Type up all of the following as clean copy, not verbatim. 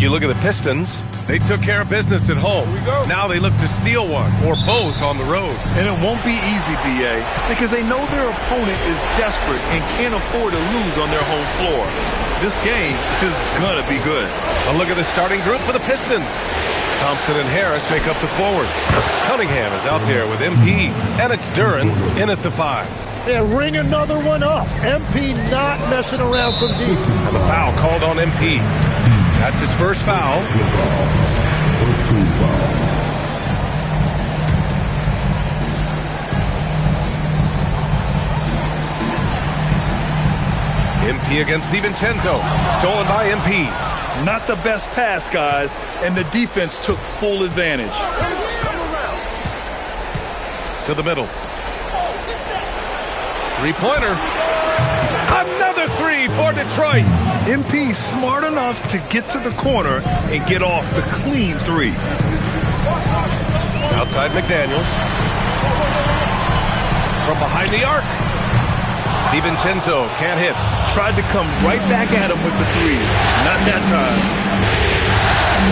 you look at the Pistons, they took care of business at home. Now they look to steal one or both on the road. And it won't be easy, B.A., because they know their opponent is desperate and can't afford to lose on their home floor. This game is going to be good. A look at the starting group for the Pistons. Thompson and Harris make up the forwards. Cunningham is out there with MP, and it's Duren in at the 5. Yeah, ring another one up. MP not messing around from deep. And the foul called on MP. That's his first foul. MP against DiVincenzo. Stolen by MP. Not the best pass, guys, and the defense took full advantage. To the middle. Three-pointer. Another three for Detroit. MP smart enough to get to the corner and get off the clean three. Outside McDaniels. From behind the arc. DiVincenzo can't hit. Tried to come right back at him with the three. Not that time.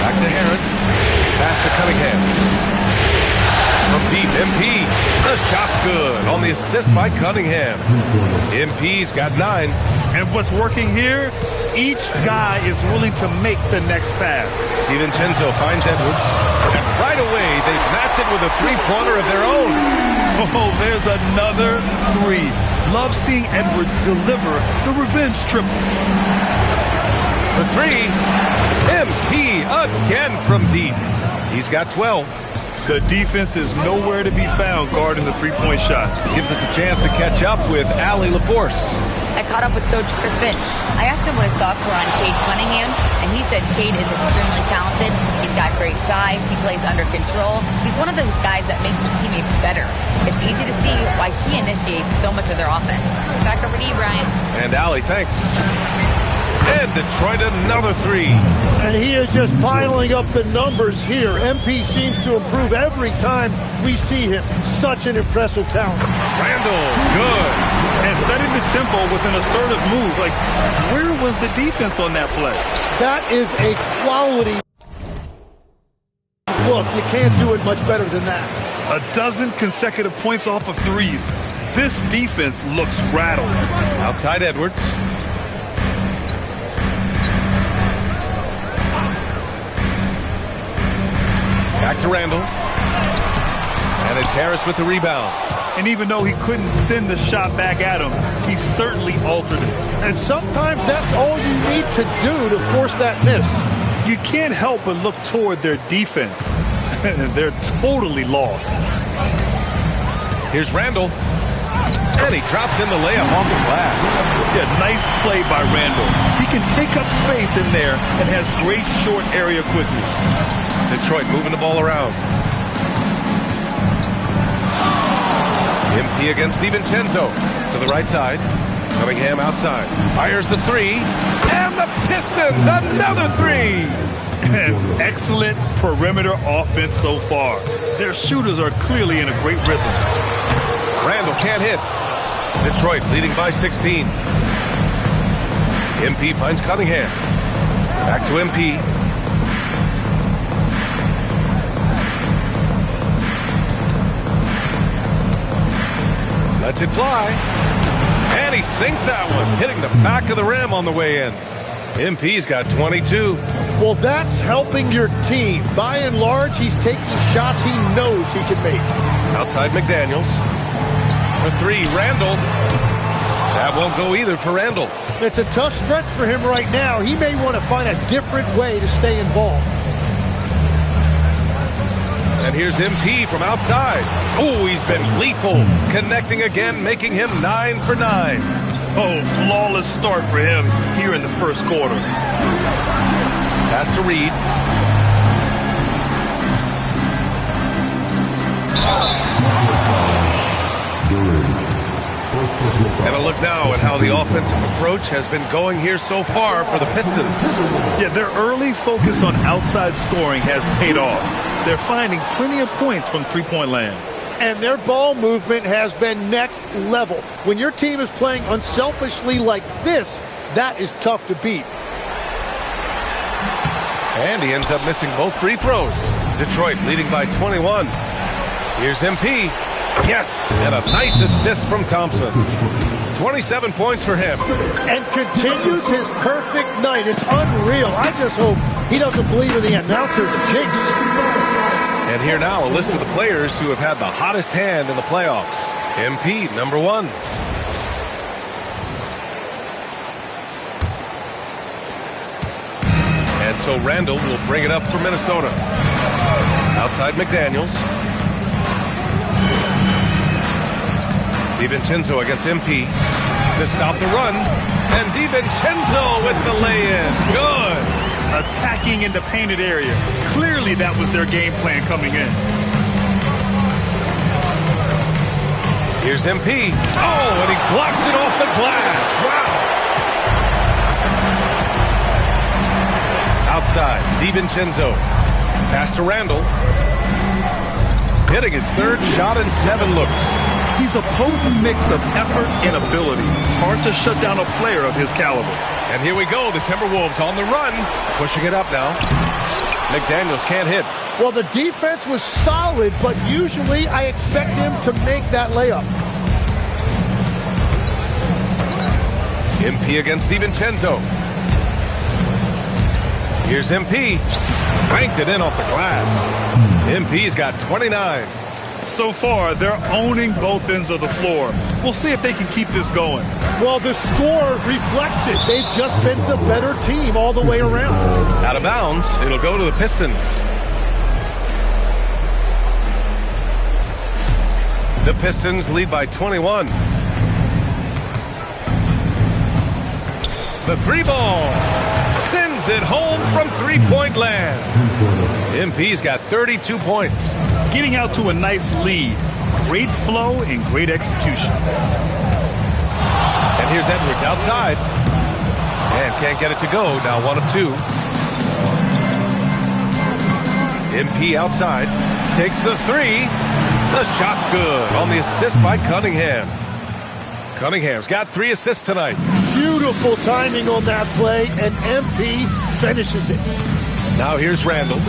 Back to Harris. Pass to Cunningham. From deep, MP. The shot's good on the assist by Cunningham. MP's got 9. And what's working here, each guy is willing to make the next pass. DiVincenzo finds Edwards. And right away, they match it with a three-pointer of their own. Oh, there's another three. Love seeing Edwards deliver the revenge triple. For 3, MP again from deep. He's got 12. The defense is nowhere to be found guarding the three-point shot. Gives us a chance to catch up with Allie LaForce. I caught up with Coach Chris Finch. I asked him what his thoughts were on Cade Cunningham, and he said Cade is extremely talented. He's got great size. He plays under control. He's one of those guys that makes his teammates better. It's easy to see why he initiates so much of their offense. Back over to you, Brian. And Allie, thanks. And Detroit another 3. And he is just piling up the numbers here. MP seems to improve every time we see him. Such an impressive talent. Randall, good. And setting the tempo with an assertive move. Like, where was the defense on that play? That is a quality look. You can't do it much better than that. A dozen consecutive points off of threes. This defense looks rattled. Outside Edwards. Back to Randall. And it's Harris with the rebound. And even though he couldn't send the shot back at him, he certainly altered it. And sometimes that's all you need to do to force that miss. You can't help but look toward their defense. They're totally lost. Here's Randall. And he drops in the layup off the glass. Yeah, nice play by Randall. He can take up space in there and has great short area quickness. Detroit moving the ball around. MP against DiVincenzo. To the right side. Cunningham outside. Fires the 3. And the Pistons, another 3. Excellent perimeter offense so far. Their shooters are clearly in a great rhythm. Randall can't hit. Detroit leading by 16. MP finds Cunningham. Back to MP. Lets it fly. And he sinks that one, hitting the back of the rim on the way in. MP's got 22. Well, that's helping your team. By and large, he's taking shots he knows he can make. Outside McDaniels. For 3, Randall. That won't go either for Randall. It's a tough stretch for him right now. He may want to find a different way to stay involved. And here's MP from outside. Oh, he's been lethal. Connecting again, making him 9 for 9. Oh, flawless start for him here in the first quarter. Pass to Reed. And a look now at how the offensive approach has been going here so far for the Pistons. Yeah, their early focus on outside scoring has paid off. They're finding plenty of points from three-point land. And their ball movement has been next level. When your team is playing unselfishly like this, that is tough to beat. And he ends up missing both free throws. Detroit leading by 21. Here's MP. Yes, and a nice assist from Thompson. 27 points for him. And continues his perfect night. It's unreal. I just hope he doesn't believe in the announcer's jinx. And here now, a list of the players who have had the hottest hand in the playoffs. MP, number 1. And so Randall will bring it up for Minnesota. Outside McDaniels. DiVincenzo against MP to stop the run. And DiVincenzo with the lay-in. Good. Attacking in the painted area. Clearly that was their game plan coming in. Here's MP. Oh, and he blocks it off the glass. Wow. Outside, DiVincenzo. Pass to Randall. Hitting his 3rd shot in 7 looks. He's a potent mix of effort and ability. Hard to shut down a player of his caliber. And here we go, the Timberwolves on the run. Pushing it up now. McDaniels can't hit. Well, the defense was solid, but usually I expect him to make that layup. MP against DiVincenzo. Here's MP. Banked it in off the glass. MP's got 29. So far, they're owning both ends of the floor. We'll see if they can keep this going. Well, the score reflects it. They've just been the better team all the way around. Out of bounds, it'll go to the Pistons. The Pistons lead by 21. The 3 ball. Sends it home from 3-point land. MP's got 32 points. Getting out to a nice lead. Great flow and great execution. And here's Edwards outside. And can't get it to go. Now 1 of 2. MP outside. Takes the 3. The shot's good on the assist by Cunningham. Cunningham's got 3 assists tonight. Beautiful timing on that play, and MP finishes it. Now here's Randall.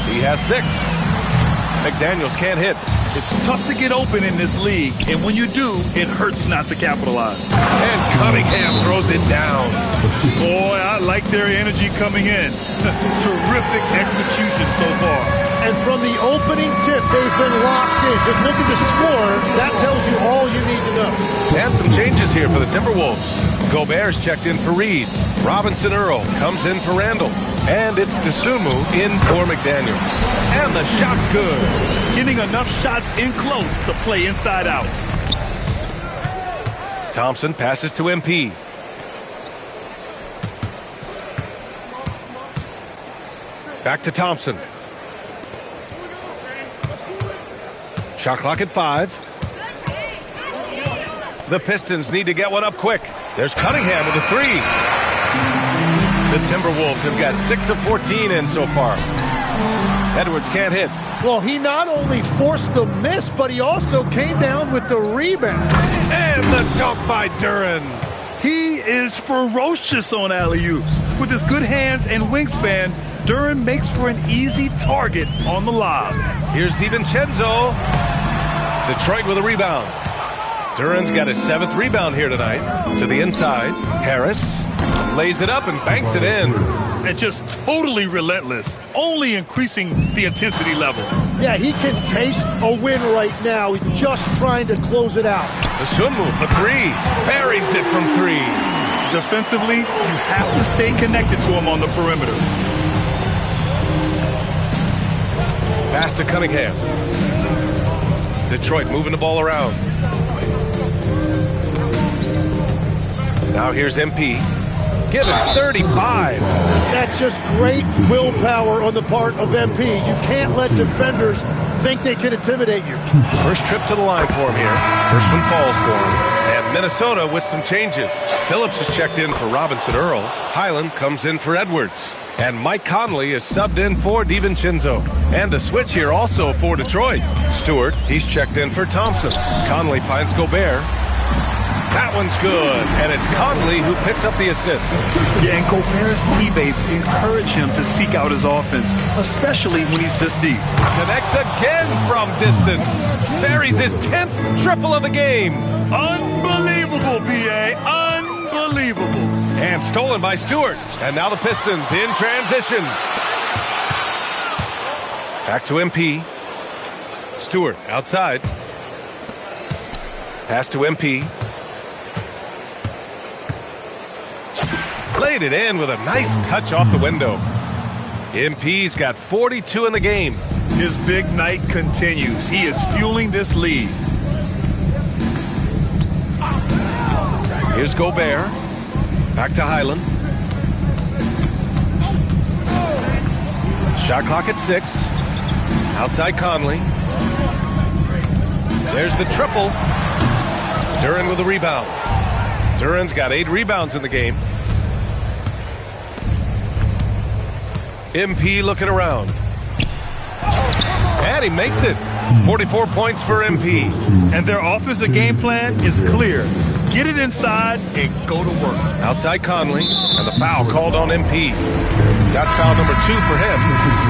He has 6. McDaniels can't hit. It's tough to get open in this league, and when you do, it hurts not to capitalize. And Cunningham throws it down. Boy, I like their energy coming in. Terrific execution so far. And from the opening tip, they've been locked in. Just look at the score. That tells you all you need to know. And some changes here for the Timberwolves. Gobert's checked in for Reed. Robinson Earl comes in for Randall. And it's Dosunmu in for McDaniels. And the shot's good. Getting enough shots in close to play inside out. Thompson passes to MP. Back to Thompson. Shot clock at 5. The Pistons need to get one up quick. There's Cunningham with a 3. The Timberwolves have got 6 of 14 in so far. Edwards can't hit. Well, he not only forced the miss, but he also came down with the rebound. And the dunk by Duren. He is ferocious on alley-oops. With his good hands and wingspan, Duren makes for an easy target on the lob. Here's DiVincenzo. Detroit with a rebound. Duren's got his 7th rebound here tonight. To the inside. Harris lays it up and banks it in. And just totally relentless, only increasing the intensity level. Yeah, he can taste a win right now. He's just trying to close it out. Dosunmu for 3. Buries it from 3. Defensively, you have to stay connected to him on the perimeter. Pass to Cunningham. Detroit moving the ball around. Now here's MP. Give it 35. That's just great willpower on the part of MP. You can't let defenders think they can intimidate you. First trip to the line for him here. First one falls for him. And Minnesota with some changes. Phillips is checked in for Robinson Earl. Highland comes in for Edwards. And Mike Conley is subbed in for DiVincenzo. And the switch here also for Detroit. Stewart, he's checked in for Thompson. Conley finds Gobert. That one's good, and it's Conley who picks up the assist. Yeah, and Gobert's teammates encourage him to seek out his offense, especially when he's this deep. Connects again from distance. Buries his 10th triple of the game. Unbelievable, B.A. Unbelievable. And stolen by Stewart. And now the Pistons in transition. Back to MP. Stewart outside. Pass to MP. Laid it in with a nice touch off the window. MP's got 42 in the game. His big night continues. He is fueling this lead. Here's Gobert. Back to Highland. Shot clock at 6. Outside Conley. There's the triple. Duren with a rebound. Duren's got 8 rebounds in the game. MP looking around. And he makes it. 44 points for MP. And their offensive game plan is clear. Get it inside and go to work. Outside Conley, and the foul called on MP. That's foul number 2 for him.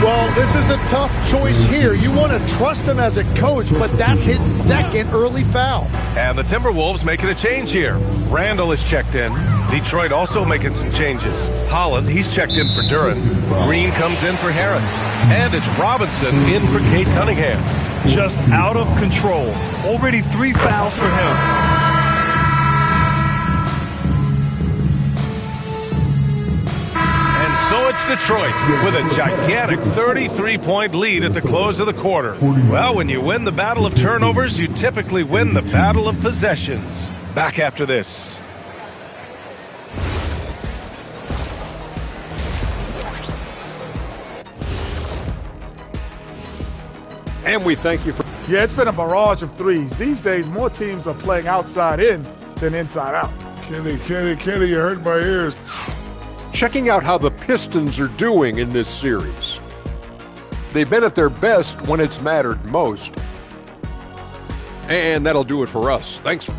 Well, this is a tough choice here. You want to trust him as a coach, but that's his second early foul. And the Timberwolves making a change here. Randall is checked in. Detroit also making some changes. Holland, he's checked in for Duren. Green comes in for Harris. And it's Robinson in for Cade Cunningham. Just out of control. Already 3 fouls for him. So it's Detroit with a gigantic 33-point lead at the close of the quarter. Well, when you win the battle of turnovers, you typically win the battle of possessions. Back after this. And we thank you for... Yeah, it's been a barrage of threes. These days, more teams are playing outside in than inside out. Kenny, you hurt my ears. Checking out how the Pistons are doing in this series. They've been at their best when it's mattered most. And that'll do it for us. Thanks.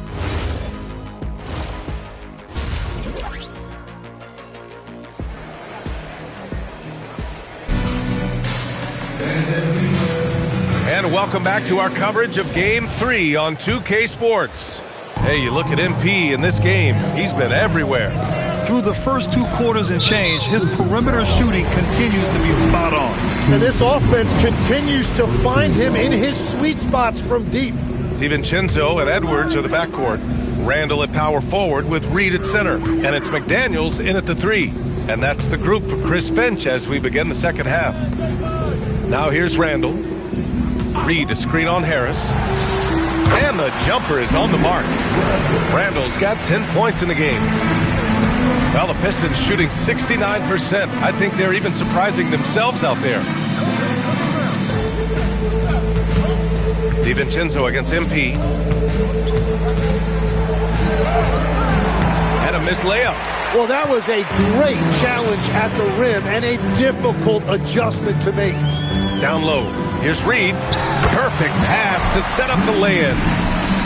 And welcome back to our coverage of Game 3 on 2K Sports. Hey, you look at MP in this game, he's been everywhere. Through the first 2 quarters and change, his perimeter shooting continues to be spot on. And this offense continues to find him in his sweet spots from deep. DiVincenzo and Edwards are the backcourt. Randall at power forward with Reed at center. And it's McDaniels in at the 3. And that's the group for Chris Finch as we begin the second half. Now here's Randall. Reed a screen on Harris. And the jumper is on the mark. Randall's got 10 points in the game. Well, the Pistons shooting 69%. I think they're even surprising themselves out there. DiVincenzo against MP. And a missed layup. Well, that was a great challenge at the rim and a difficult adjustment to make. Down low. Here's Reed. Perfect pass to set up the lay-in.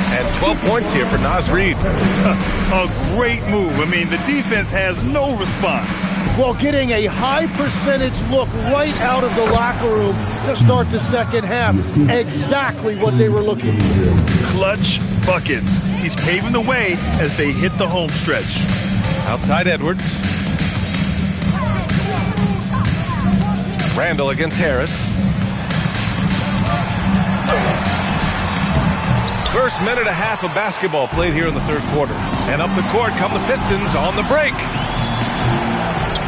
And 12 points here for Naz Reid. A great move. I mean, the defense has no response. Well, getting a high percentage look right out of the locker room to start the second half. Exactly what they were looking for. Clutch buckets. He's paving the way as they hit the home stretch. Outside Edwards. Randall against Harris. First minute and a half of basketball played here in the third quarter. And up the court come the Pistons on the break.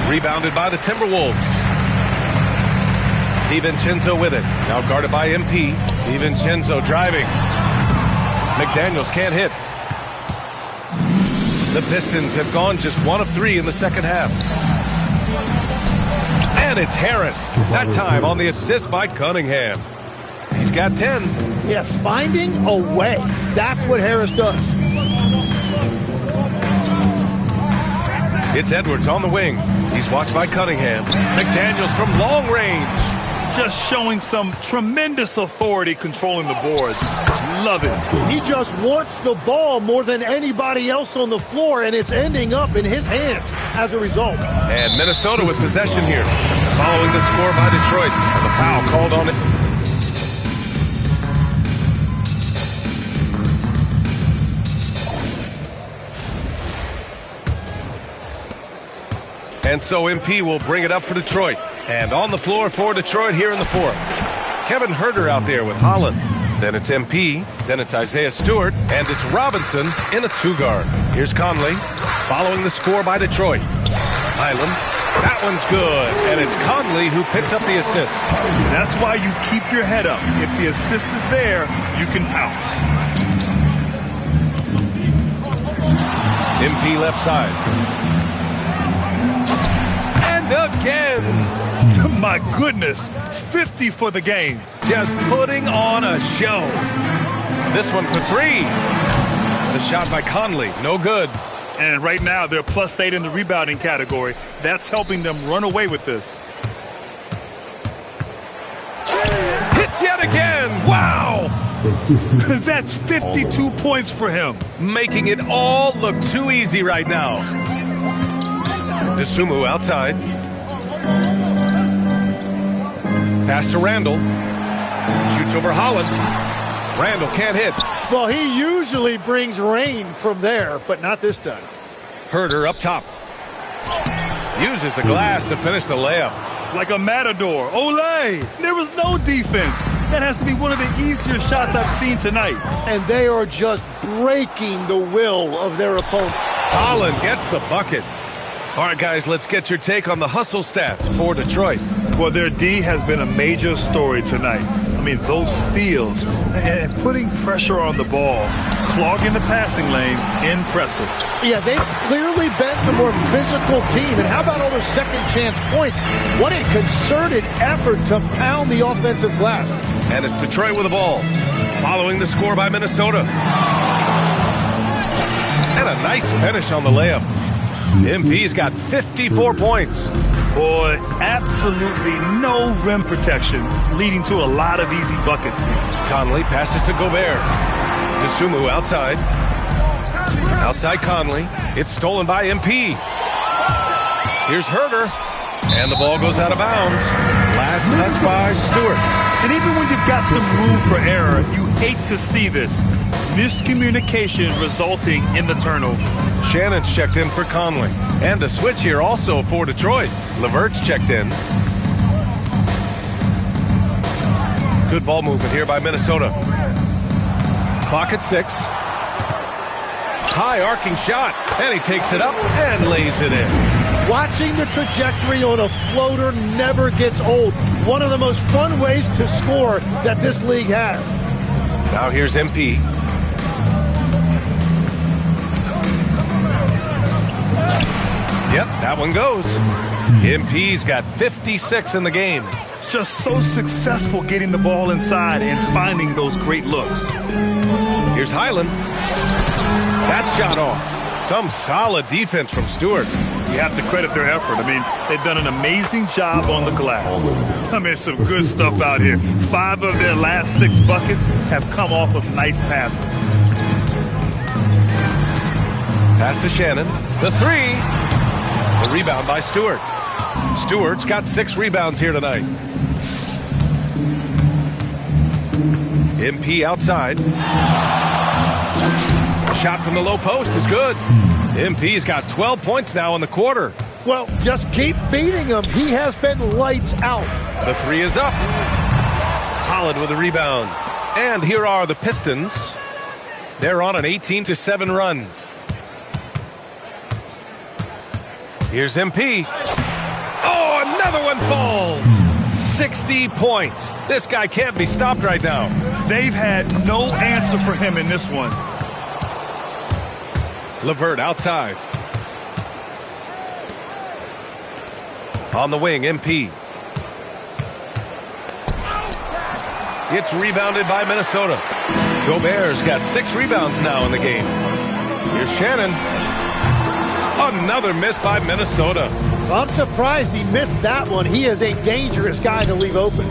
Rebounded by the Timberwolves. DiVincenzo with it. Now guarded by MP. DiVincenzo driving. McDaniels can't hit. The Pistons have gone just 1 of 3 in the second half. And it's Harris. That time on the assist by Cunningham. He's got 10. Yeah, finding a way. That's what Harris does. It's Edwards on the wing. He's watched by Cunningham. McDaniels from long range. Just showing some tremendous authority controlling the boards. Love it. He just wants the ball more than anybody else on the floor, and it's ending up in his hands as a result. And Minnesota with possession here, following the score by Detroit. And the foul called on it. And so MP will bring it up for Detroit. And on the floor for Detroit here in the fourth. Kevin Huerter out there with Holland. Then it's MP. Then it's Isaiah Stewart. And it's Robinson in a two-guard. Here's Conley following the score by Detroit. Highland. That one's good. And it's Conley who picks up the assist. That's why you keep your head up. If the assist is there, you can pounce. MP left side. Again. My goodness, 50 for the game. Just putting on a show. This one for three. The shot by Conley, no good. And right now, they're +8 in the rebounding category. That's helping them run away with this. Hits yet again. Wow. That's 52 points for him. Making it all look too easy right now. Dosunmu outside. Pass to Randall. Shoots over Holland. Randall can't hit. Well, he usually brings rain from there, but not this time. Huerter up top. Uses the glass to finish the layup. Like a matador. Olay! There was no defense. That has to be one of the easier shots I've seen tonight. And they are just breaking the will of their opponent. Holland gets the bucket. All right, guys, let's get your take on the hustle stats for Detroit. Well, their D has been a major story tonight. I mean, those steals and putting pressure on the ball, clogging the passing lanes, impressive. Yeah, they've clearly been the more physical team. And how about all those second chance points? What a concerted effort to pound the offensive glass. And it's Detroit with the ball, following the score by Minnesota. And a nice finish on the layup. MP's got 54 points. Boy, absolutely no rim protection, leading to a lot of easy buckets here. Conley passes to Gobert. Dosunmu outside. Outside Conley. It's stolen by MP. Here's Huerter. And the ball goes out of bounds. Last touch by Stewart. And even when you've got some room for error, you hate to see this. Miscommunication resulting in the turnover. Shannon's checked in for Conley. And a switch here also for Detroit. LeVert's checked in. Good ball movement here by Minnesota. Clock at 6. High arcing shot. And he takes it up and lays it in. Watching the trajectory on a floater never gets old. One of the most fun ways to score that this league has. Now here's MP. Yep, that one goes. MP's got 56 in the game. Just so successful getting the ball inside and finding those great looks. Here's Highland. That shot off. Some solid defense from Stewart. You have to credit their effort. I mean, they've done an amazing job on the glass. I mean, some good stuff out here. 5 of their last 6 buckets have come off of nice passes. Pass to Shannon. The 3. The rebound by Stewart. Stewart's got 6 rebounds here tonight. MP outside. Shot from the low post is good. MP's got 12 points now in the quarter. Well, just keep feeding him. He has been lights out. The 3 is up. Holland with a rebound. And here are the Pistons. They're on an 18-7 run. Here's MP. Oh, another one falls. 60 points. This guy can't be stopped right now. They've had no answer for him in this one. LeVert outside. On the wing, MP. It's rebounded by Minnesota. Gobert's got 6 rebounds now in the game. Here's Shannon. Another miss by Minnesota. I'm surprised he missed that one. He is a dangerous guy to leave open.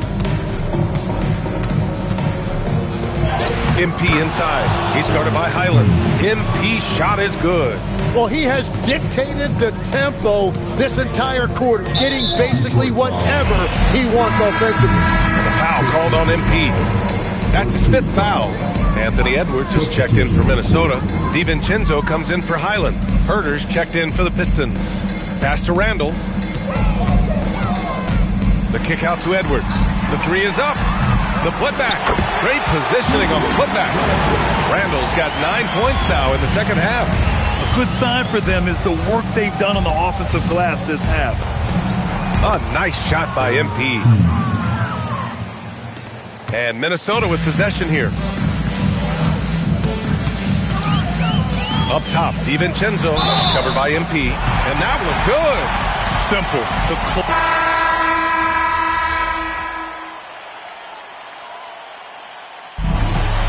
MP inside. He's guarded by Highland. MP shot is good. Well, he has dictated the tempo this entire quarter, getting basically whatever he wants offensively. And the foul called on MP. That's his 5th foul. Anthony Edwards is checked in for Minnesota. DiVincenzo comes in for Highland. Herter's checked in for the Pistons. Pass to Randall. The kick out to Edwards. The 3 is up. The putback. Great positioning on the putback. Randall's got 9 points now in the second half. A good sign for them is the work they've done on the offensive glass this half. A nice shot by MP. And Minnesota with possession here. Up top, DiVincenzo, covered by MP. And that one good. Simple.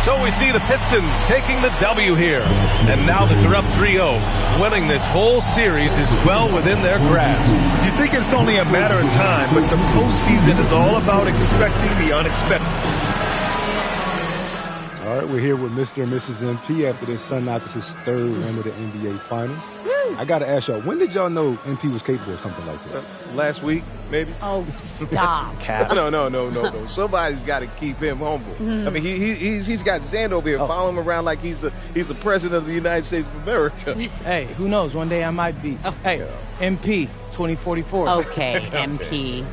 So we see the Pistons taking the W here. And now that they're up 3-0, winning this whole series is well within their grasp. You think it's only a matter of time, but the postseason is all about expecting the unexpected. All right, we're here with Mr. and Mrs. MP after their son notches his 3rd win of the NBA Finals. I got to ask y'all, when did y'all know MP was capable of something like this? Last week, maybe. Oh, stop. No. Somebody's got to keep him humble. I mean, he's got Xander over here following him around like he's the president of the United States of America. Hey, who knows? One day I might be. Oh. Hey, MP 2044. Okay, MP.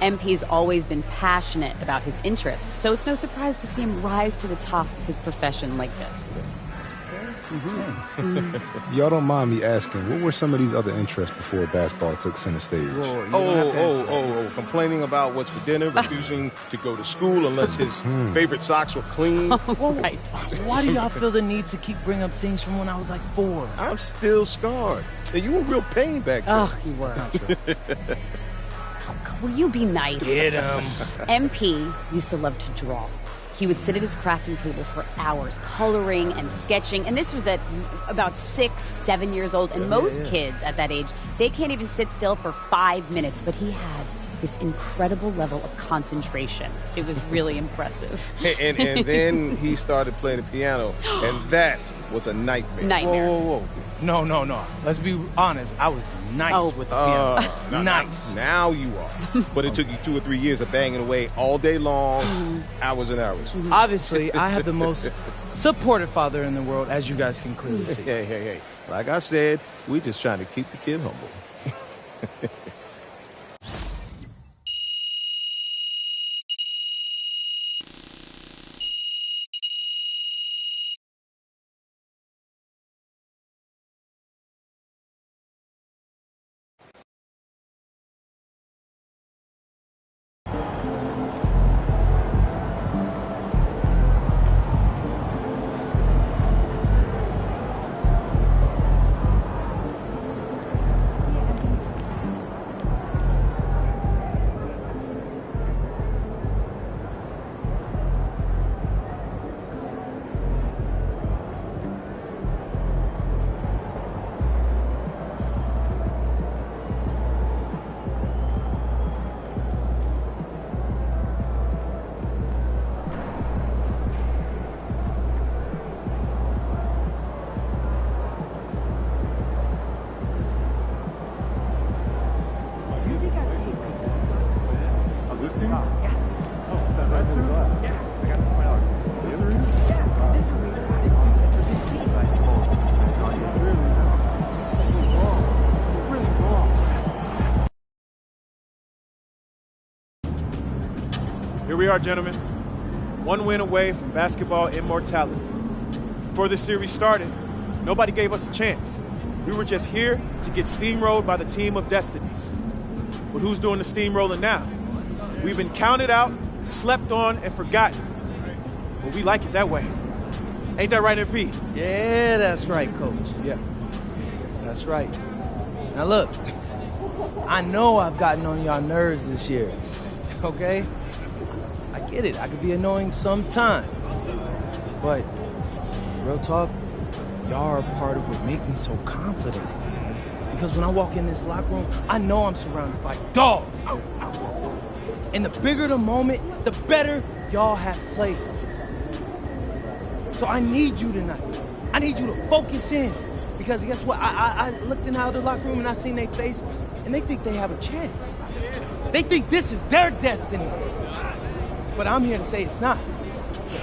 MP's always been passionate about his interests, so it's no surprise to see him rise to the top of his profession like this. Y'all don't mind me asking, what were some of these other interests before basketball took center stage? Complaining about what's for dinner, refusing to go to school unless his favorite socks were clean. Right. Why do y'all feel the need to keep bringing up things from when I was like 4? I'm still scarred. And you were real pain back then. Oh, you were. Will you be nice? Get him. MP used to love to draw. He would sit at his crafting table for hours, coloring and sketching. And this was at about 6, 7 years old. And most kids at that age, they can't even sit still for 5 minutes. But he had this incredible level of concentration. It was really impressive. And then he started playing the piano. And that was a nightmare. Whoa. No. Let's be honest. I was nice with the piano. Nice. Now you are. But it took you 2 or 3 years of banging away all day long, hours and hours. Obviously, I have the most supportive father in the world, as you guys can clearly see. Hey. Like I said, we're just trying to keep the kid humble. Here we are, gentlemen. 1 win away from basketball immortality. Before this series started, nobody gave us a chance. We were just here to get steamrolled by the team of destiny. But who's doing the steamrolling now? We've been counted out, slept on, and forgotten. But we like it that way. Ain't that right, MP? Yeah, that's right, Coach. Yeah, that's right. Now look, I know I've gotten on y'all nerves this year, okay? I get it. I could be annoying sometimes. But real talk, y'all are part of what make me so confident. Because when I walk in this locker room, I know I'm surrounded by dogs. And the bigger the moment, the better y'all have played. So I need you tonight. I need you to focus in. Because guess what? I looked in out of the locker room and I seen their face, and they think they have a chance. They think this is their destiny. But I'm here to say it's not.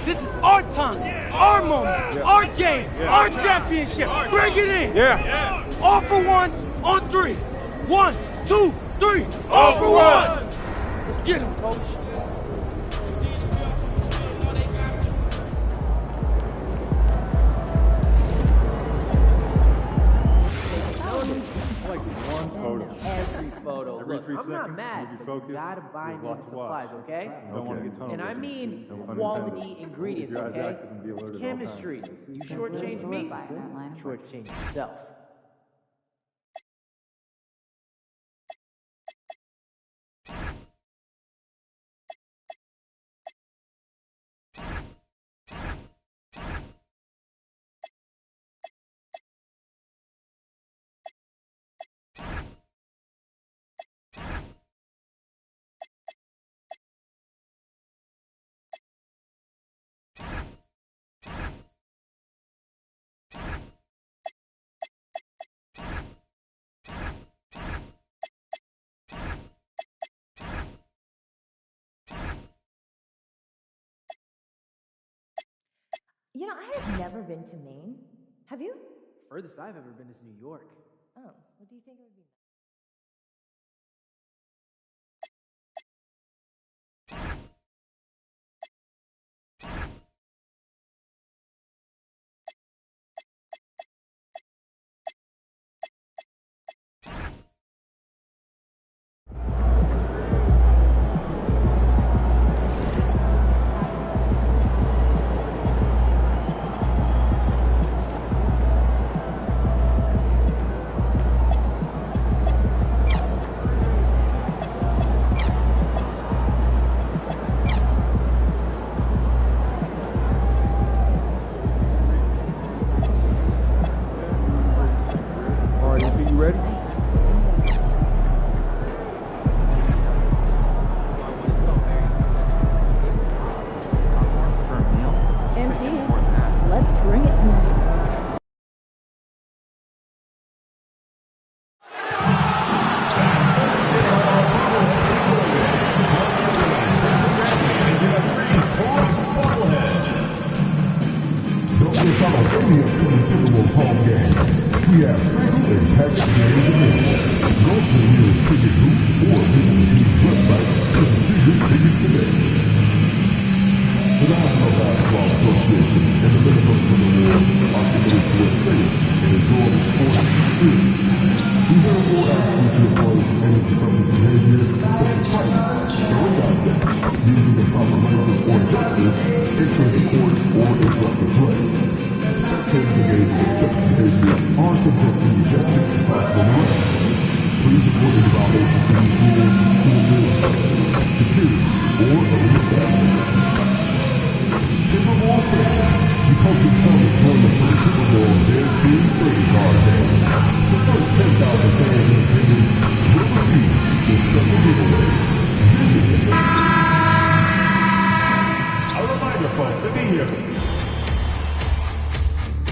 This is our time, our moment, our game, our championship. Bring it in. Yeah. All for one on three. 1, 2, 3. All for one. Let's get him, coach. Every photo. Look, I'm not mad, but you gotta buy me the supplies, okay? And I mean quality ingredients, okay? It's chemistry. You shortchange me, shortchange yourself. You know, I have never been to Maine. Have you? Furthest I've ever been is New York. Oh, what do you think it would be?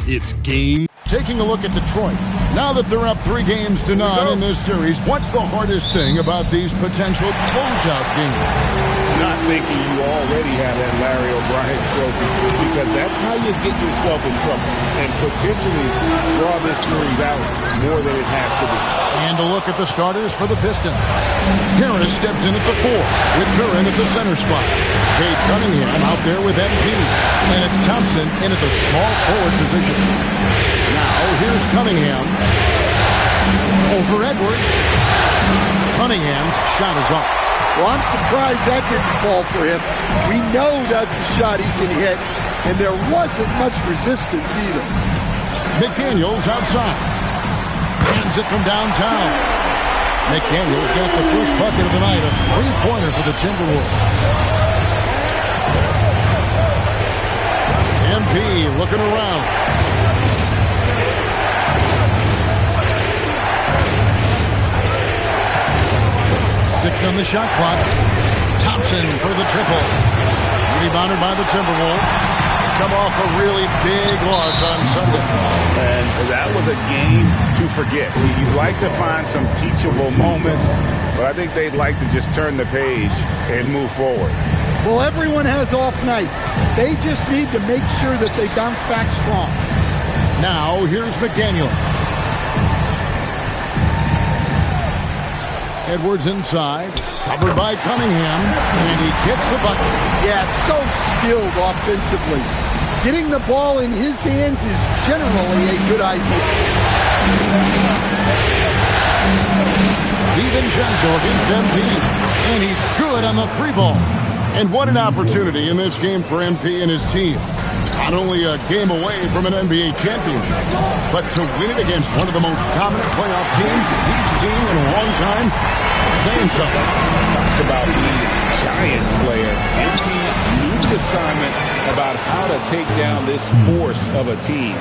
It's game. Taking a look at Detroit. Now that they're up 3 games to none in this series, what's the hardest thing about these potential closeout games? Not thinking you already have that Larry O'Brien trophy, because that's how you get yourself in trouble and potentially draw this series out more than it has to be. And a look at the starters for the Pistons. Harris steps in at the 4 with Curran at the center spot. Cade Cunningham out there with MP. And it's Thompson in at the small forward position. Now here's Cunningham over Edwards. Cunningham's shot is off. Well, I'm surprised that didn't fall for him. We know that's a shot he can hit, and there wasn't much resistance either. McDaniels outside. Hands it from downtown. McDaniels got the first bucket of the night, a 3-pointer for the Timberwolves. MP looking around. Six on the shot clock. Thompson for the triple. Rebounded by the Timberwolves. come off a really big loss on Sunday. And that was a game to forget. You like to find some teachable moments, but I think they'd like to just turn the page and move forward. Well, everyone has off nights. They just need to make sure that they bounce back strong. Now, here's McDaniel. Edwards inside, covered by Cunningham, and he gets the bucket. Yeah, so skilled offensively. Getting the ball in his hands is generally a good idea. DiVincenzo against MP, and he's good on the three ball. And what an opportunity in this game for MP and his team. Not only a game away from an NBA championship, but to win it against one of the most dominant playoff teams we've seen in a long time, saying something. Talked about being a giant slayer. MP knew the assignment about how to take down this force of a team.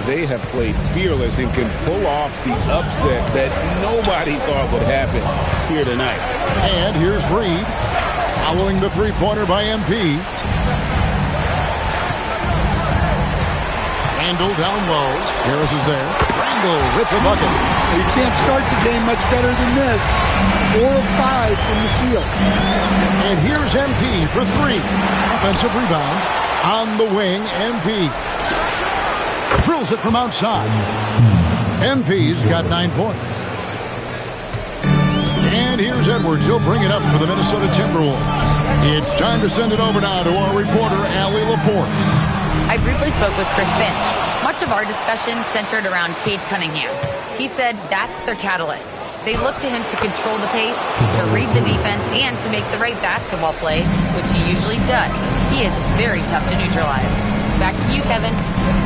They have played fearless and can pull off the upset that nobody thought would happen here tonight. And here's Reed, following the three-pointer by MP. Randall down low. Harris is there. Randall with the bucket. You can't start the game much better than this. 4 of 5 from the field. And here's MP for 3. Offensive rebound. On the wing, MP. Drills it from outside. MP's got 9 points. And here's Edwards. He'll bring it up for the Minnesota Timberwolves. It's time to send it over now to our reporter, Allie LaForce. I briefly spoke with Chris Finch. Much of our discussion centered around Cade Cunningham. He said that's their catalyst. They look to him to control the pace, to read the defense, and to make the right basketball play, which he usually does. He is very tough to neutralize. Back to you, Kevin.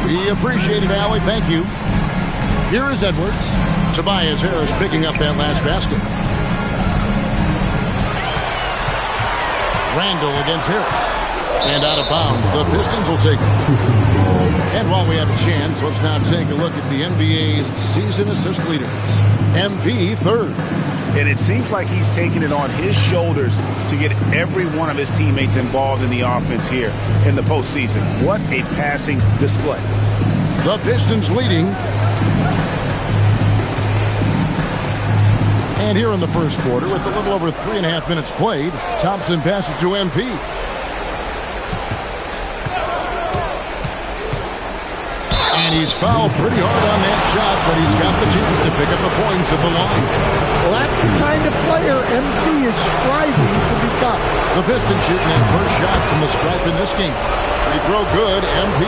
We appreciate it, Allie. Thank you. Here is Edwards. Tobias Harris picking up that last basket. Randall against Harris. And out of bounds, the Pistons will take it. And while we have a chance, let's now take a look at the NBA's season assist leaders. MP third. And it seems like he's taking it on his shoulders to get every one of his teammates involved in the offense here in the postseason. What a passing display. The Pistons leading. And here in the first quarter, with a little over 3.5 minutes played, Thompson passes to MP. And he's fouled pretty hard on that shot, but he's got the chance to pick up the points at the line. Well, that's the kind of player MP is striving to become. The Pistons shooting their first shots from the stripe in this game. Free throw good, MP.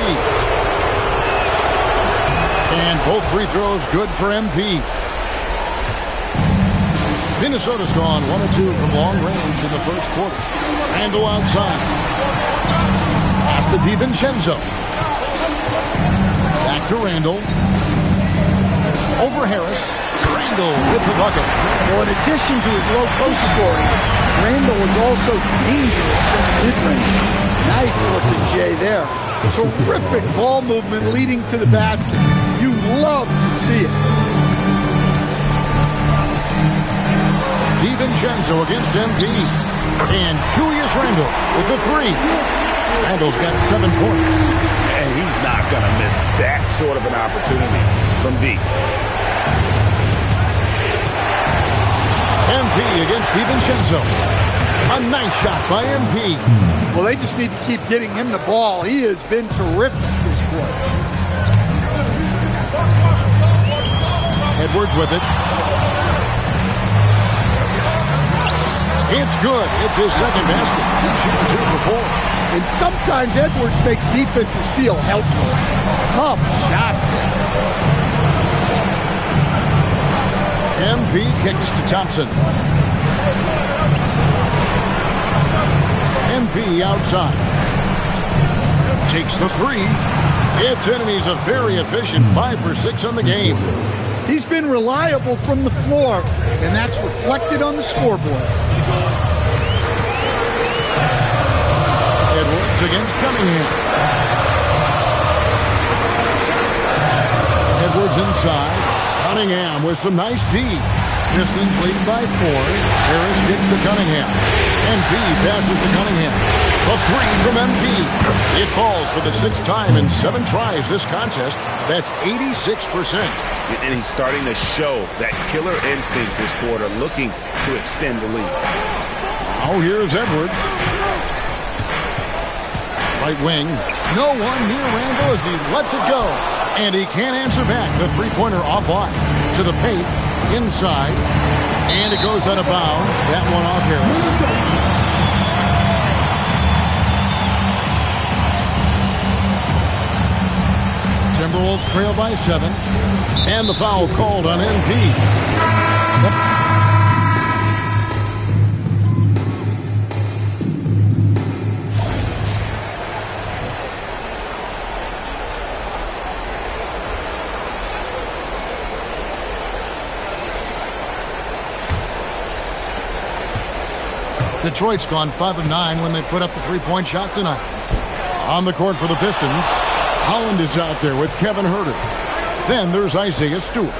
And both free throws good for MP. Minnesota's gone 1 of 2 from long range in the first quarter. Randall outside. Pass to DiVincenzo. Back to Randall. Over Harris. Randall with the bucket. Well, in addition to his low post scoring, Randall is also dangerous from the mid-range. Nice looking Jay there. Terrific ball movement leading to the basket. You love to see it. DiVincenzo against MP. And Julius Randall with the 3. Randall's got 7 points. And he's not going to miss that sort of an opportunity from deep. MP against DiVincenzo. A nice shot by MP. Well, they just need to keep getting him the ball. He has been terrific this quarter. Edwards with it. It's good. It's his second basket. He's shooting 2 for 4. And sometimes Edwards makes defenses feel helpless. Tough shot. MP kicks to Thompson. MP outside. Takes the 3. It's in, and he's a very efficient 5 for 6 on the game. He's been reliable from the floor, and that's reflected on the scoreboard. Edwards against Cunningham. Edwards inside. Cunningham with some nice D. Pistons leading by 4. Harris kicks to Cunningham. MP passes to Cunningham. The three from MP. It falls for the sixth time in 7 tries this contest. That's 86%. And he's starting to show that killer instinct this quarter, looking to extend the lead. Now here's Edwards. Right wing. No one near Randall as he lets it go. And he can't answer back. The three-pointer offline. To the paint. Inside. And it goes out of bounds. That one off Harris. Timberwolves trail by 7. And the foul called on MP. Detroit's gone 5 of 9 when they put up the three-point shot tonight. On the court for the Pistons, Holland is out there with Kevin Huerter. Then there's Isaiah Stewart.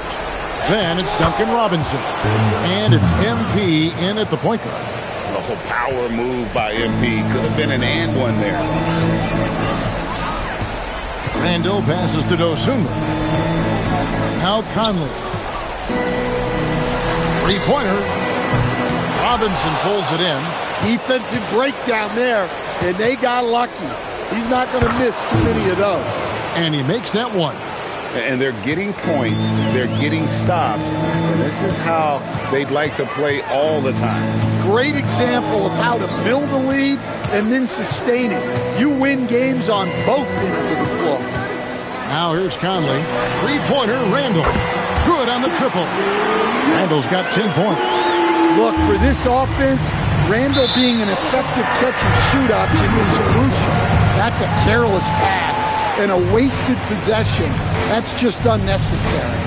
Then it's Duncan Robinson. And it's MP in at the point guard. A whole power move by MP. Could have been an and one there. Randall passes to Dosunmu. Now Conley. Three-pointer. Robinson pulls it in. Defensive breakdown there, and they got lucky. He's not going to miss too many of those. And he makes that one. And they're getting points. They're getting stops. And this is how they'd like to play all the time. Great example of how to build a lead and then sustain it. You win games on both ends of the floor. Now here's Conley. Three-pointer, Randall. Good on the triple. Randall's got 10 points. Look, for this offense, Randall being an effective catch-and-shoot option is crucial. That's a careless pass and a wasted possession. That's just unnecessary.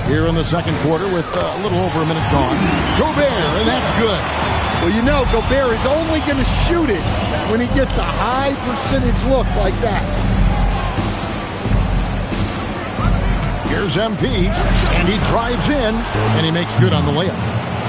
Here in the second quarter with a little over a minute gone. Gobert, and that's good. Well, you know, Gobert is only going to shoot it when he gets a high percentage look like that. Here's MP, and he drives in, and he makes good on the layup.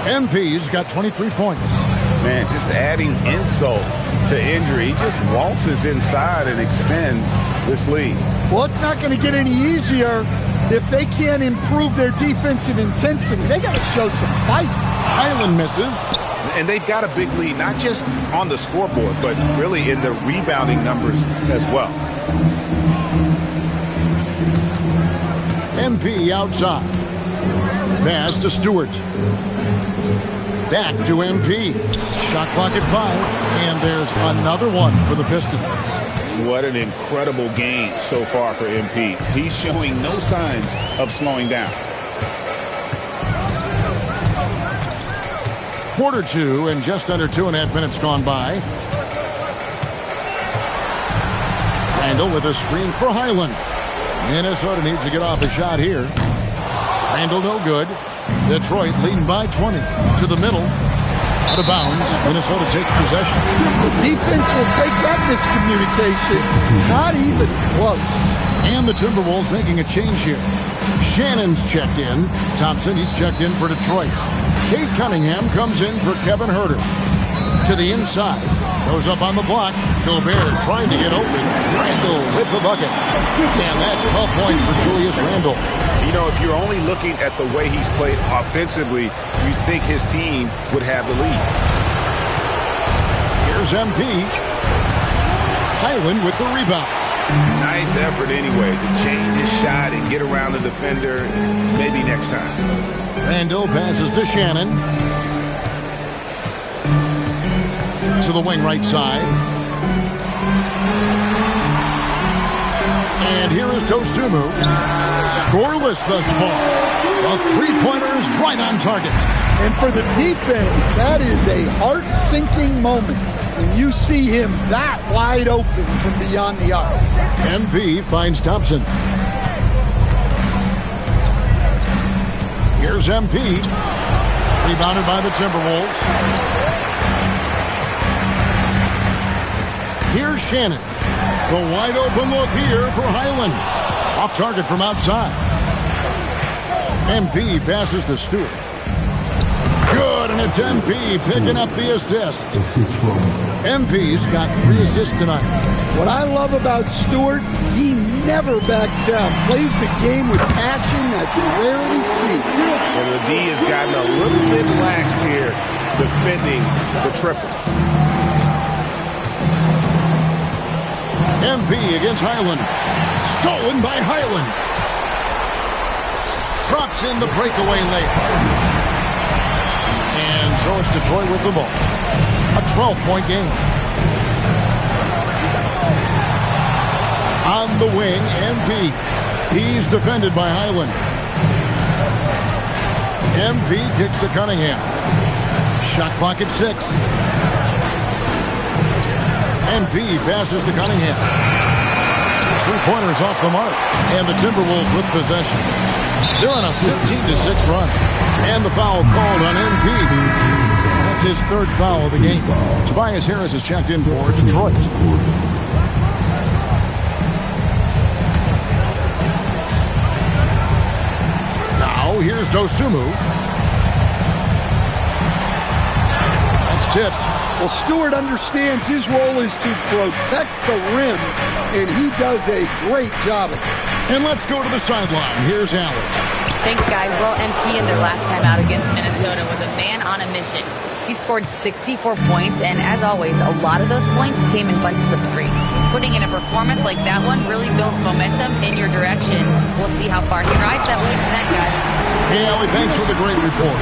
MP's got 23 points. Man, just adding insult to injury. He just waltzes inside and extends this lead. Well, it's not going to get any easier if they can't improve their defensive intensity. They got to show some fight. Highland misses. And they've got a big lead, not just on the scoreboard, but really in the rebounding numbers as well. MP outside. Pass to Stewart. Back to MP. Shot clock at 5. And there's another one for the Pistons. What an incredible game so far for MP. He's showing no signs of slowing down. Quarter 2 and just under 2.5 minutes gone by. Randall with a screen for Highland. Minnesota needs to get off a shot here. Randall no good. Detroit leading by 20. To the middle. Out of bounds. Minnesota takes possession. The defense will take that miscommunication. Not even close. And the Timberwolves making a change here. Shannon's checked in. Thompson, he's checked in for Detroit. Cade Cunningham comes in for Kevin Huerter. To the inside. Goes up on the block. Gobert trying to get open. Randall with the bucket. And that's 12 points for Julius Randall. You know, if you're only looking at the way he's played offensively, you'd think his team would have the lead. Here's MP. Highland with the rebound. Nice effort anyway to change his shot and get around the defender. Maybe next time. Randall passes to Shannon. To the wing right side. And here is Dosunmu. Scoreless thus far. The three-pointer is right on target. And for the defense, that is a heart-sinking moment when you see him that wide open from beyond the arc. MP finds Thompson. Here's MP. Rebounded by the Timberwolves. Here's Shannon. The wide open look here for Highland. Off target from outside. MP passes to Stewart. Good, and it's MP picking up the assist. MP's got 3 assists tonight. What I love about Stewart, he never backs down. Plays the game with passion that you rarely see. And the D has gotten a little bit lax here defending the triple. MP against Highland. Stolen by Highland. Drops in the breakaway layup. And so it's Detroit with the ball. A 12-point game. On the wing, MP. He's defended by Highland. MP kicks to Cunningham. Shot clock at 6. MP passes to Cunningham. 3-pointers off the mark. And the Timberwolves with possession. They're on a 15-6 run. And the foul called on MP. That's his 3rd foul of the game. Tobias Harris is checked in for Detroit. Now here's Dosunmu. That's tipped. Well, Stewart understands his role is to protect the rim, and he does a great job of it. And let's go to the sideline. Here's Allen. Thanks, guys. Well, MP in their last time out against Minnesota was a man on a mission. He scored 64 points, and as always, a lot of those points came in bunches of 3. Putting in a performance like that one really builds momentum in your direction. We'll see how far he rides that wave tonight, guys. Hey, Ellie, thanks for the great report.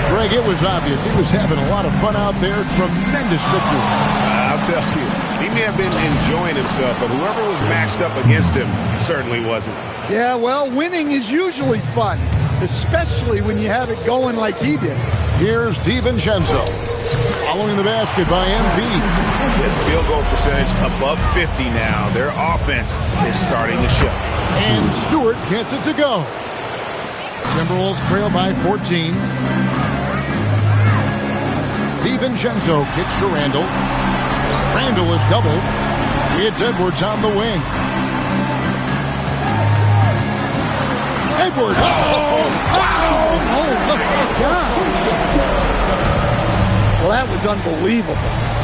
Greg, it was obvious. He was having a lot of fun out there. Tremendous victory. I'll tell you, he may have been enjoying himself, but whoever was matched up against him certainly wasn't. Yeah, well, winning is usually fun, especially when you have it going like he did. Here's DiVincenzo. Following the basket by MP. His field goal percentage above 50 now. Their offense is starting to show. And Stewart gets it to go. Timberwolves trail by 14. DiVincenzo kicks to Randall. Randall is doubled. It's Edwards on the wing. Edwards. Oh, my God. Well, that was unbelievable.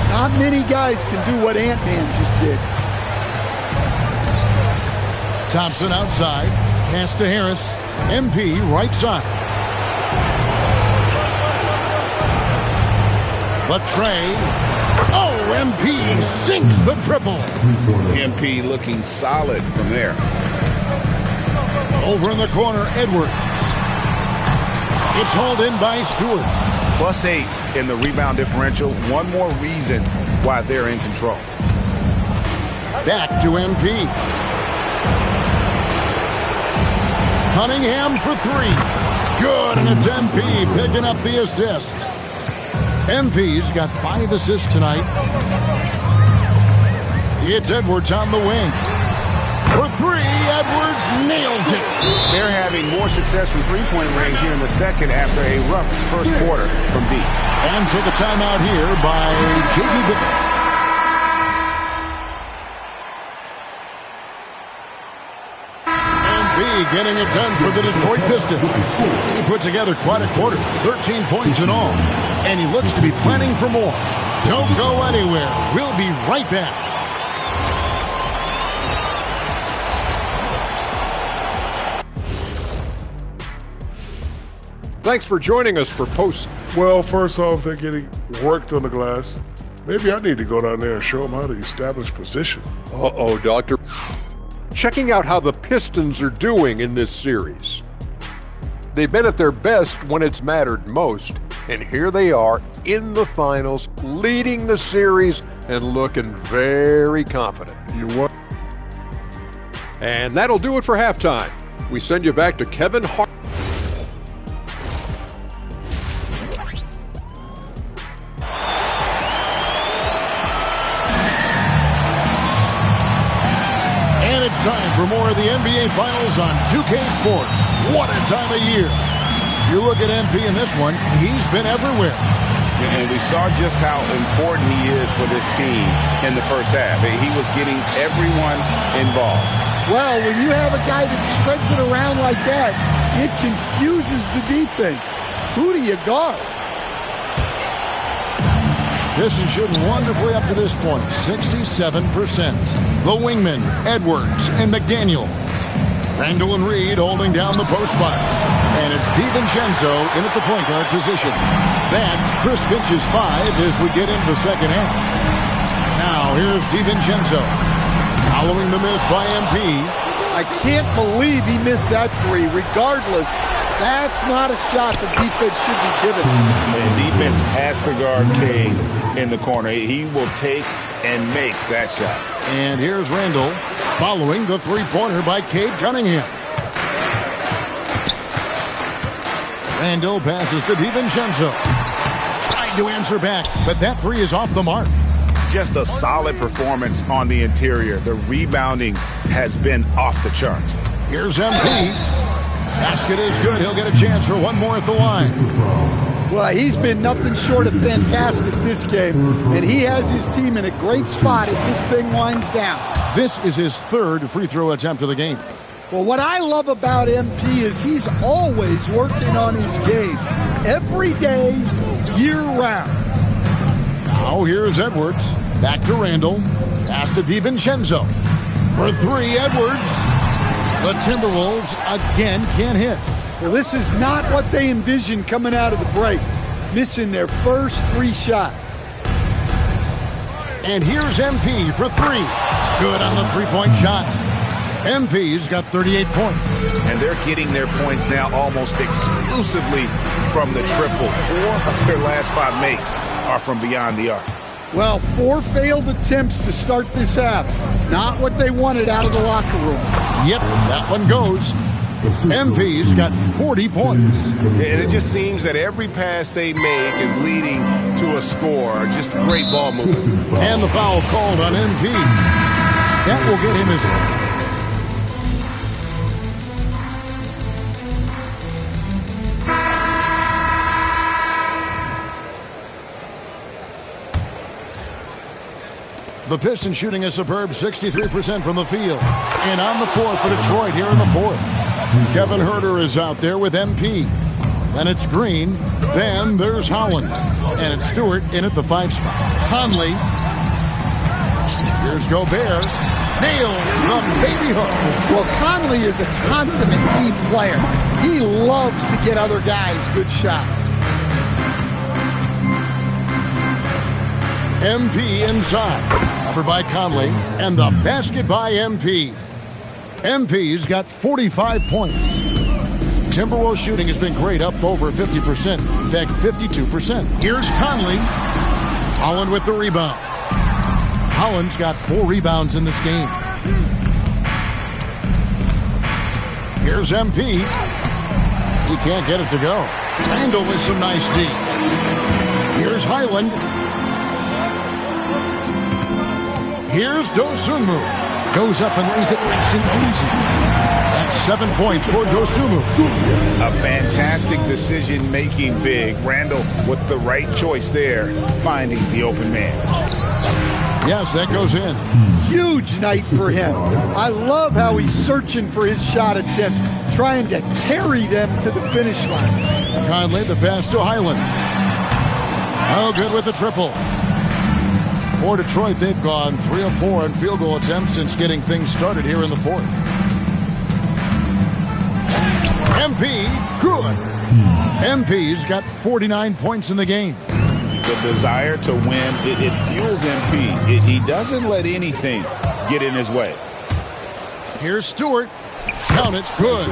Not many guys can do what Ant-Man just did. Thompson outside. Pass to Harris. MP right side. The tray. Oh, MP sinks the triple. MP looking solid from there. Over in the corner, Edwards. It's hauled in by Stewart. +8 in the rebound differential. One more reason why they're in control. Back to MP. Cunningham for 3. Good, and it's MP picking up the assist. MP's got 5 assists tonight. It's Edwards on the wing. For 3, Edwards nails it. They're having more success from three-point range here in the second after a rough first quarter from deep. And so the timeout here by J.B. Bickham. Getting it done for the Detroit Pistons. He put together quite a quarter, 13 points in all, and he looks to be planning for more. Don't go anywhere. We'll be right back. Thanks for joining us for Post. Well, first off, they're getting worked on the glass. Maybe I need to go down there and show them how to establish position. Uh-oh, Doctor. Checking out how the Pistons are doing in this series. They've been at their best when it's mattered most, and here they are in the finals, leading the series and looking very confident. You what? And that'll do it for halftime. We send you back to Kevin Hart. Time for more of the NBA Finals on 2K Sports. What a time of year. You look at MP in this one, he's been everywhere. And we saw just how important he is for this team in the first half. He was getting everyone involved. Well, when you have a guy that spreads it around like that, it confuses the defense. Who do you guard? Pistons shooting wonderfully up to this point, 67%. The wingmen, Edwards and McDaniel. Randall and Reed holding down the post spots. And it's DiVincenzo in at the point guard position. That's Chris Finch's 5 as we get into the second half. Now here's DiVincenzo. Following the miss by MP. I can't believe he missed that three. Regardless, that's not a shot the defense should be given. The defense has to guard Cade in the corner. He will take and make that shot. And here's Randall following the three-pointer by Cade Cunningham. Randall passes to DiVincenzo. Trying to answer back, but that three is off the mark. Just a solid performance on the interior. The rebounding has been off the charts. Here's MP. Basket is good. He'll get a chance for one more at the line. Well, he's been nothing short of fantastic this game, and he has his team in a great spot as this thing winds down. This is his third free throw attempt of the game. Well, what I love about MP is he's always working on his game. Every day, year-round. Now here's Edwards. Back to Randall. Pass to DiVincenzo. For three, Edwards. The Timberwolves again can't hit. Well, this is not what they envisioned coming out of the break. Missing their first three shots. And here's MP for three. Good on the three-point shot. MP's got 38 points. And they're getting their points now almost exclusively from the triple. 4 of their last 5 makes are from beyond the arc. Well, 4 failed attempts to start this half. Not what they wanted out of the locker room. Yep, that one goes. MP's got 40 points. And it just seems that every pass they make is leading to a score. Just great ball movement. And the foul called on MP. That will get him his... The Pistons shooting a superb 63% from the field. And on the floor for Detroit here in the fourth. Kevin Huerter is out there with MP. Then it's Green. Then there's Holland. And it's Stewart in at the 5 spot. Conley. Here's Gobert. Nails the baby hook. Well, Conley is a consummate team player. He loves to get other guys good shots. MP inside. Covered by Conley. And the basket by MP. MP's got 45 points. Timberwolves shooting has been great, up over 50%. In fact, 52%. Here's Conley. Holland with the rebound. Holland's got 4 rebounds in this game. Here's MP. He can't get it to go. Randall with some nice D. Here's Highland. Here's Dosunmu. Goes up and lays it nice and easy. That's 7 points for Dosunmu. A fantastic decision-making big. Randall with the right choice there, finding the open man. Yes, that goes in. Huge night for him. I love how he's searching for his shot attempts, trying to carry them to the finish line. Conley, the pass to Highland. Oh, good with the triple. For Detroit, they've gone 3 of 4 in field goal attempts since getting things started here in the fourth. MP, good. MP's got 49 points in the game. The desire to win, it fuels MP. He doesn't let anything get in his way. Here's Stewart. Count it, good.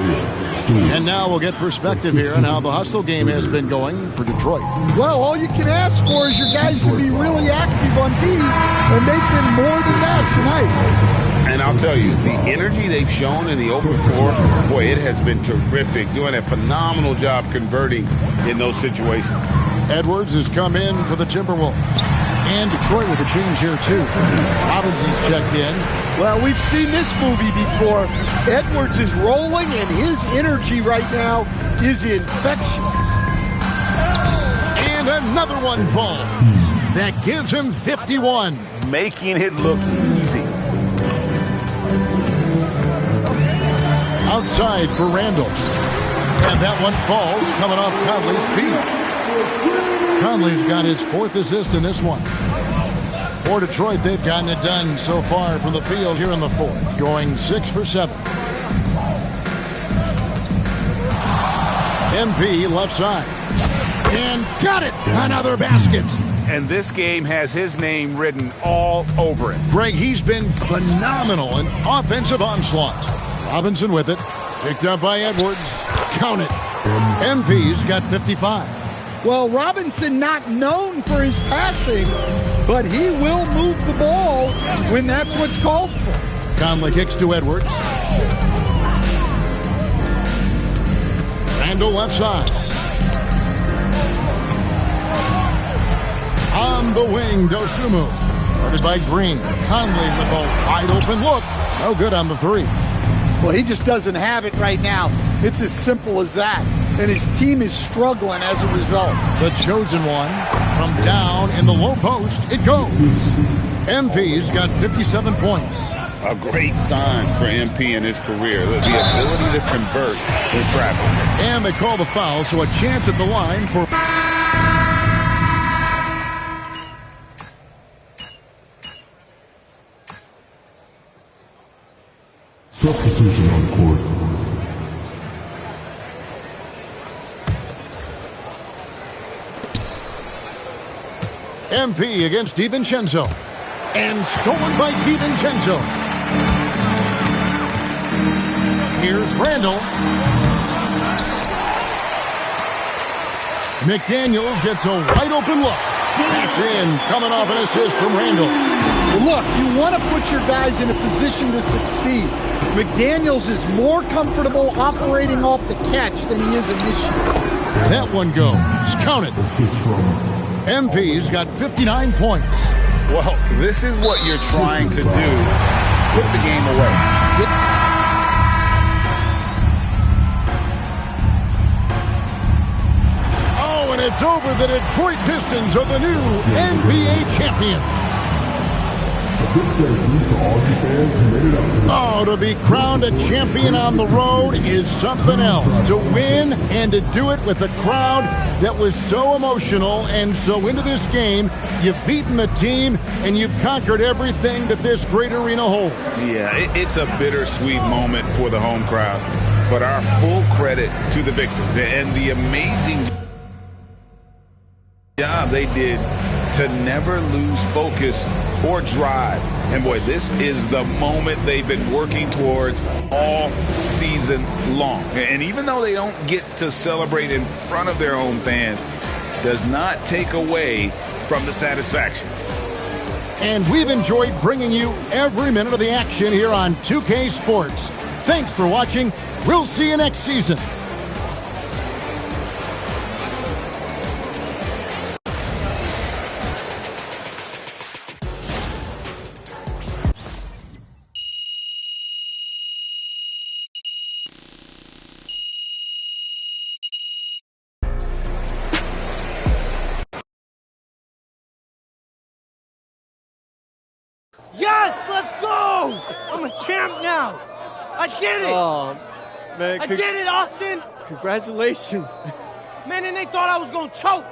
And now we'll get perspective here on how the hustle game has been going for Detroit. Well, all you can ask for is your guys to be really active on D, and they've been more than that tonight. And I'll tell you, the energy they've shown in the open floor, boy, it has been terrific. Doing a phenomenal job converting in those situations. Edwards has come in for the Timberwolves. And Detroit with a change here, too. Robinson's checked in. Well, we've seen this movie before. Edwards is rolling, and his energy right now is infectious. And another one falls. That gives him 51. Making it look easy. Outside for Randall. And that one falls, coming off Conley's feet. Conley's got his 4th assist in this one. For Detroit, they've gotten it done so far from the field here in the 4th, going 6 for 7. MP left side. And got it! Another basket! And this game has his name written all over it. Greg, he's been phenomenal in offensive onslaught. Robinson with it. Picked up by Edwards. Count it. MP's got 55. Well, Robinson not known for his passing, but he will move the ball when that's what's called for. Conley kicks to Edwards. Randall left side. On the wing, Dosunmu. Guarded by Green. Conley with a wide open look. No good on the 3. Well, he just doesn't have it right now. It's as simple as that. And his team is struggling as a result. The chosen one from down in the low post. It goes. MP's got 57 points. A great sign for MP in his career. The ability to convert in traffic. And they call the foul, so a chance at the line for... Substitution on court. MP against DiVincenzo. And stolen by DiVincenzo. Here's Randall. McDaniels gets a wide open look. That's in, coming off an assist from Randall. Look, you want to put your guys in a position to succeed. McDaniels is more comfortable operating off the catch than he is initiating. That one goes. Count it. MP's got 59 points. Well, this is what you're trying to do. Put the game away. Oh, and it's over. The Detroit Pistons are the new NBA champions. Oh, to be crowned a champion on the road is something else. To win and to do it with a crowd that was so emotional and so into this game, you've beaten the team and you've conquered everything that this great arena holds. Yeah, it's a bittersweet moment for the home crowd, but our full credit to the victors and the amazing job they did to never lose focus or drive. And boy, this is the moment they've been working towards all season long. And even though they don't get to celebrate in front of their home fans, does not take away from the satisfaction. And we've enjoyed bringing you every minute of the action here on 2K Sports. Thanks for watching. We'll see you next season. Yes, let's go! I'm a champ now. I did it. Oh, man. I did it, Austin. Congratulations. Man, and they thought I was going to choke.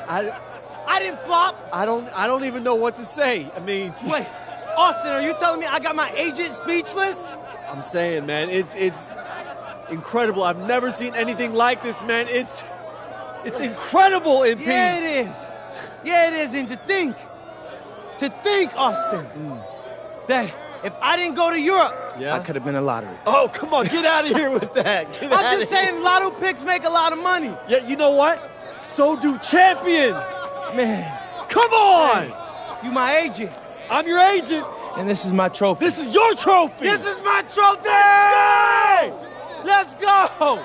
I didn't flop. I don't even know what to say. I mean, wait, Austin, are you telling me I got my agent speechless? I'm saying, man, it's incredible. I've never seen anything like this, man. It's incredible, MP. Yeah, it is. Yeah, it is. And to think, Austin, that if I didn't go to Europe, I could have been a lottery. Oh, come on, get out of here with that. I'm just saying lotto picks make a lot of money. Yeah, you know what? So do champions. Man. Come on. Hey, you my agent. I'm your agent. And this is my trophy. This is your trophy. This is my trophy. Let's go.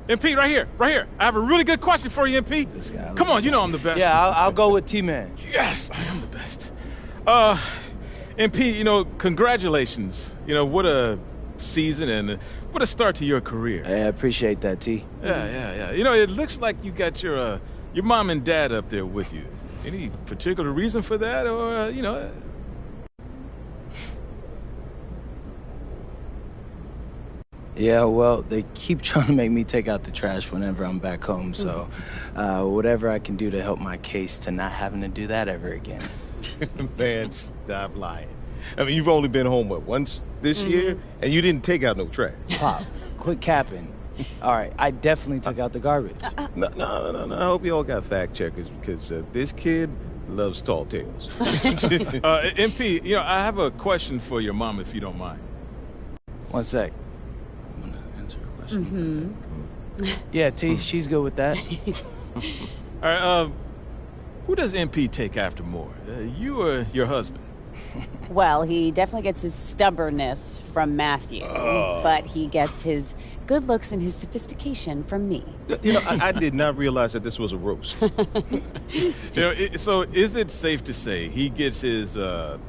MP, right here. I have a really good question for you, MP. Come on, you know I'm the best. Yeah, I'll go with T-Man. Yes, I am the best. MP, congratulations. What a season and what a start to your career. I appreciate that, T. Yeah. It looks like you got your mom and dad up there with you. Any particular reason for that, or Yeah, well, they keep trying to make me take out the trash whenever I'm back home, so whatever I can do to help my case to not having to do that ever again. Man, stop lying. I mean, you've only been home, what, once this year? And you didn't take out no trash. Pop, quit capping. All right, I definitely took out the garbage. No. I hope you all got fact checkers because this kid loves tall tales. MP, I have a question for your mom, if you don't mind. 1 sec. I'm gonna answer a question. Yeah, T, she's good with that. All right, who does MP take after more, you or your husband? Well, he definitely gets his stubbornness from Matthew, but he gets his good looks and his sophistication from me. I did not realize that this was a roast. So is it safe to say he gets his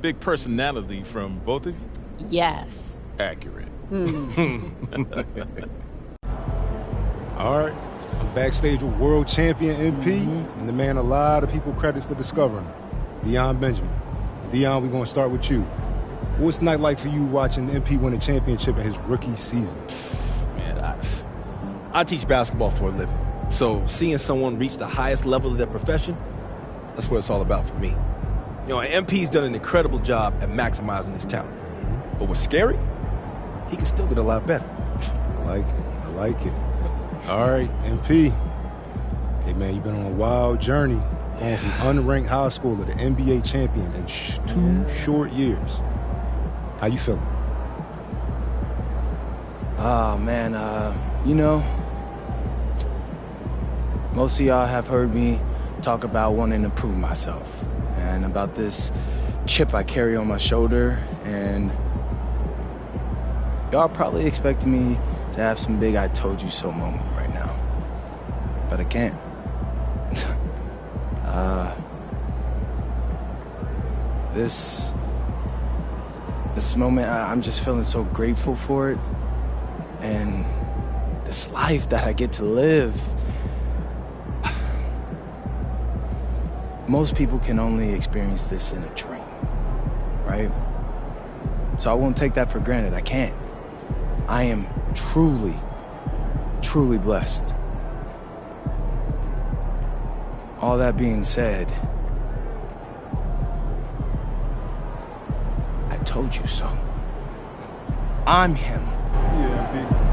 big personality from both of you? Yes. Accurate. All right. I'm backstage with world champion MP and the man a lot of people credit for discovering him, Dion Benjamin. Dion, we're going to start with you. What's the night like for you watching MP win a championship in his rookie season? Man, I teach basketball for a living. So seeing someone reach the highest level of their profession, that's what it's all about for me. MP's done an incredible job at maximizing his talent. But what's scary, he can still get a lot better. I like it. All right, MP. Hey, man, you've been on a wild journey. Going from unranked high schooler to NBA champion in 2 short years. How you feeling? Oh, man, most of y'all have heard me talk about wanting to prove myself and about this chip I carry on my shoulder, and y'all probably expecting me to have some big I told you so moment right now. But I can't. This moment, I'm just feeling so grateful for it. And this life that I get to live. Most people can only experience this in a dream, right? So I won't take that for granted. I can't. I am truly, truly blessed. All that being said, I told you so. I'm him. Yeah,